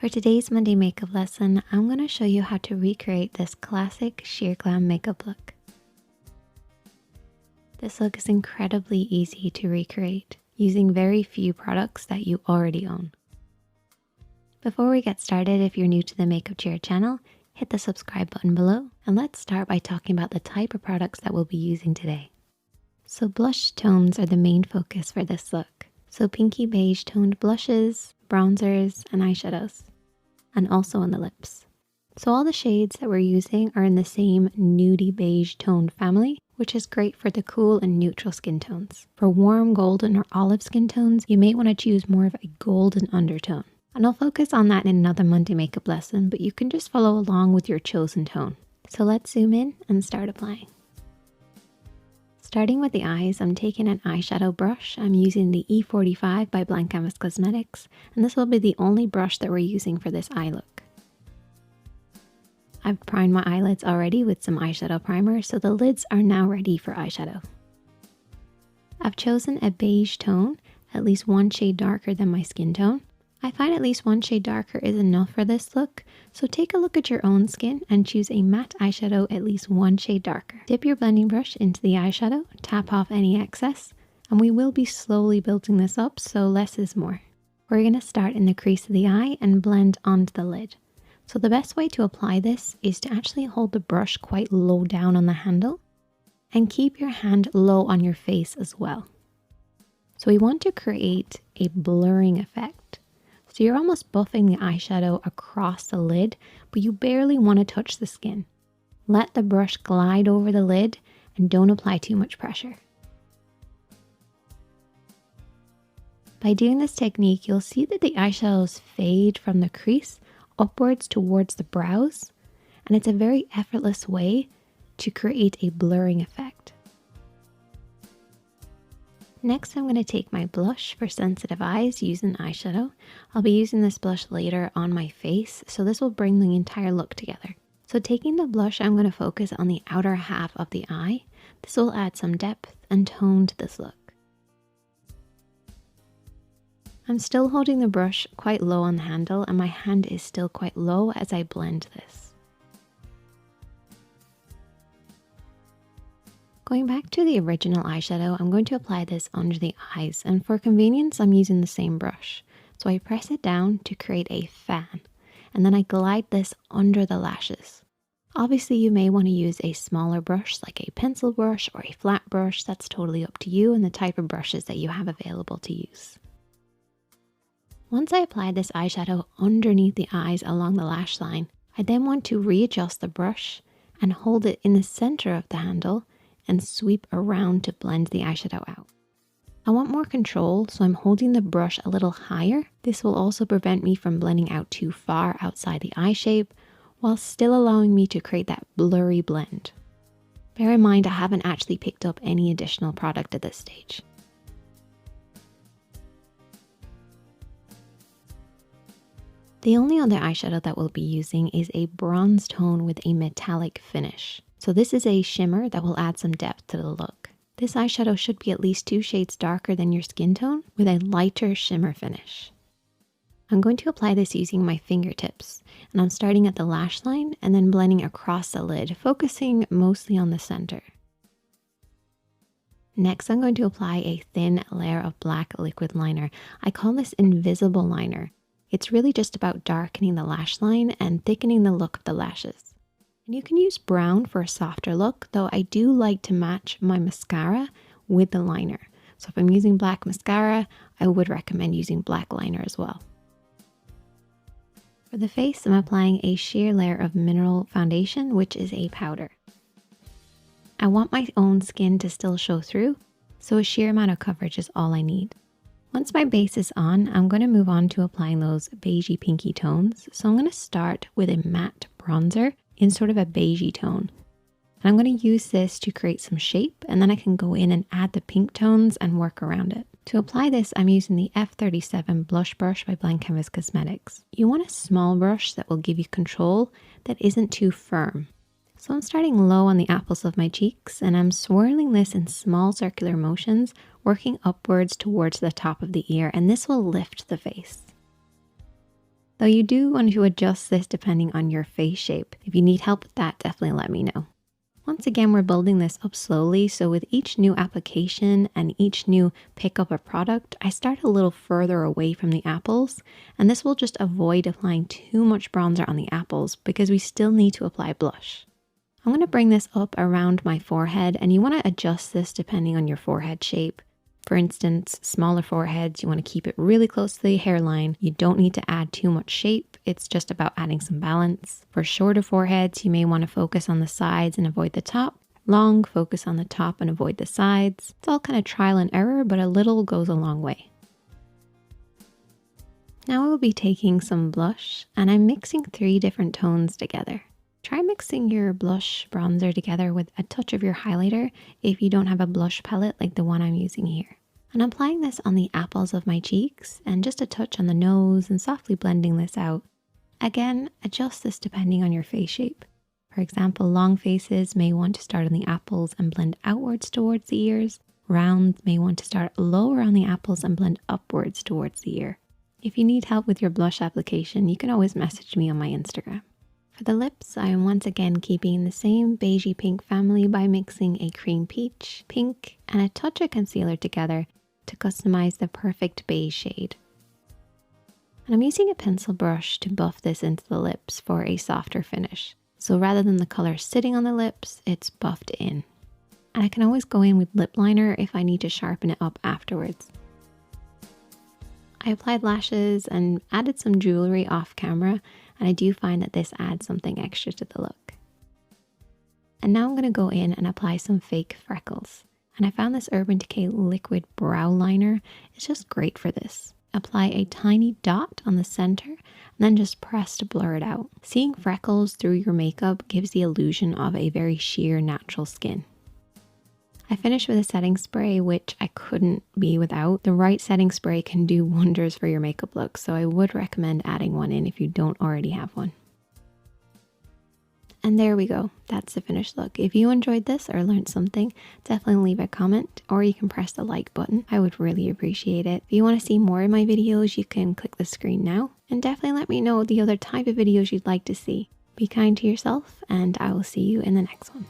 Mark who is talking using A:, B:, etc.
A: For today's Monday makeup lesson, I'm going to show you how to recreate this classic sheer glam makeup look. This look is incredibly easy to recreate using very few products that you already own. Before we get started, if you're new to the Makeup Chair channel, hit the subscribe button below, and let's start by talking about the type of products that we'll be using today. So blush tones are the main focus for this look. So pinky beige toned blushes, bronzers, and eyeshadows, and also on the lips. So all the shades that we're using are in the same nudie beige toned family, which is great for the cool and neutral skin tones. For warm golden or olive skin tones, you may want to choose more of a golden undertone. And I'll focus on that in another Monday makeup lesson, but you can just follow along with your chosen tone. So let's zoom in and start applying. Starting with the eyes, I'm taking an eyeshadow brush. I'm using the E45 by Blank Canvas Cosmetics, and this will be the only brush that we're using for this eye look. I've primed my eyelids already with some eyeshadow primer, so the lids are now ready for eyeshadow. I've chosen a beige tone, at least one shade darker than my skin tone. I find at least one shade darker is enough for this look, so take a look at your own skin and choose a matte eyeshadow at least one shade darker. Dip your blending brush into the eyeshadow, tap off any excess, and we will be slowly building this up, so less is more. We're going to start in the crease of the eye and blend onto the lid. So the best way to apply this is to actually hold the brush quite low down on the handle and keep your hand low on your face as well. So we want to create a blurring effect. So you're almost buffing the eyeshadow across the lid, but you barely want to touch the skin. Let the brush glide over the lid and don't apply too much pressure. By doing this technique, you'll see that the eyeshadows fade from the crease upwards towards the brows, and it's a very effortless way to create a blurring effect. Next, I'm going to take my blush for sensitive eyes using eyeshadow. I'll be using this blush later on my face, so this will bring the entire look together. So taking the blush, I'm going to focus on the outer half of the eye. This will add some depth and tone to this look. I'm still holding the brush quite low on the handle, and my hand is still quite low as I blend this. Going back to the original eyeshadow, I'm going to apply this under the eyes, and for convenience I'm using the same brush. So I press it down to create a fan, and then I glide this under the lashes. Obviously you may want to use a smaller brush like a pencil brush or a flat brush. That's totally up to you and the type of brushes that you have available to use. Once I apply this eyeshadow underneath the eyes along the lash line, I then want to readjust the brush and hold it in the center of the handle and sweep around to blend the eyeshadow out. I want more control, so I'm holding the brush a little higher. This will also prevent me from blending out too far outside the eye shape, while still allowing me to create that blurry blend. Bear in mind, I haven't actually picked up any additional product at this stage. The only other eyeshadow that we'll be using is a bronze tone with a metallic finish. So this is a shimmer that will add some depth to the look. This eyeshadow should be at least 2 shades darker than your skin tone with a lighter shimmer finish. I'm going to apply this using my fingertips, and I'm starting at the lash line and then blending across the lid, focusing mostly on the center. Next, I'm going to apply a thin layer of black liquid liner. I call this invisible liner. It's really just about darkening the lash line and thickening the look of the lashes. And you can use brown for a softer look, though I do like to match my mascara with the liner. So if I'm using black mascara, I would recommend using black liner as well. For the face, I'm applying a sheer layer of mineral foundation, which is a powder. I want my own skin to still show through, so a sheer amount of coverage is all I need. Once my base is on, I'm going to move on to applying those beigey pinky tones. So I'm going to start with a matte bronzer in sort of a beigey tone. And I'm going to use this to create some shape, and then I can go in and add the pink tones and work around it. To apply this, I'm using the F37 blush brush by Blank Canvas Cosmetics. You want a small brush that will give you control that isn't too firm. So I'm starting low on the apples of my cheeks, and I'm swirling this in small circular motions, working upwards towards the top of the ear, and this will lift the face. Though you do want to adjust this depending on your face shape. If you need help with that, definitely let me know. Once again, we're building this up slowly, so with each new application and each new pickup of product, I start a little further away from the apples, and this will just avoid applying too much bronzer on the apples because we still need to apply blush. I'm going to bring this up around my forehead, and you want to adjust this depending on your forehead shape. For instance, smaller foreheads, you want to keep it really close to the hairline. You don't need to add too much shape. It's just about adding some balance. For shorter foreheads, you may want to focus on the sides and avoid the top. Long, focus on the top and avoid the sides. It's all kind of trial and error, but a little goes a long way. Now I will be taking some blush, and I'm mixing 3 different tones together. Try mixing your blush bronzer together with a touch of your highlighter if you don't have a blush palette like the one I'm using here. And I'm applying this on the apples of my cheeks and just a touch on the nose and softly blending this out. Again, adjust this depending on your face shape. For example, long faces may want to start on the apples and blend outwards towards the ears. Rounds may want to start lower on the apples and blend upwards towards the ear. If you need help with your blush application, you can always message me on my Instagram. For the lips, I am once again keeping the same beigey pink family by mixing a cream peach, pink, and a touch of concealer together to customize the perfect beige shade. And I'm using a pencil brush to buff this into the lips for a softer finish. So rather than the color sitting on the lips, it's buffed in. And I can always go in with lip liner if I need to sharpen it up afterwards. I applied lashes and added some jewelry off camera, and I do find that this adds something extra to the look. And now I'm going to go in and apply some fake freckles. And I found this Urban Decay liquid brow liner. It's just great for this. Apply a tiny dot on the center and then just press to blur it out. Seeing freckles through your makeup gives the illusion of a very sheer natural skin. I finished with a setting spray, which I couldn't be without. The right setting spray can do wonders for your makeup look, so I would recommend adding one in if you don't already have one. And there we go. That's the finished look. If you enjoyed this or learned something, definitely leave a comment, or you can press the like button. I would really appreciate it. If you want to see more of my videos, you can click the screen now, and definitely let me know the other type of videos you'd like to see. Be kind to yourself, and I will see you in the next one.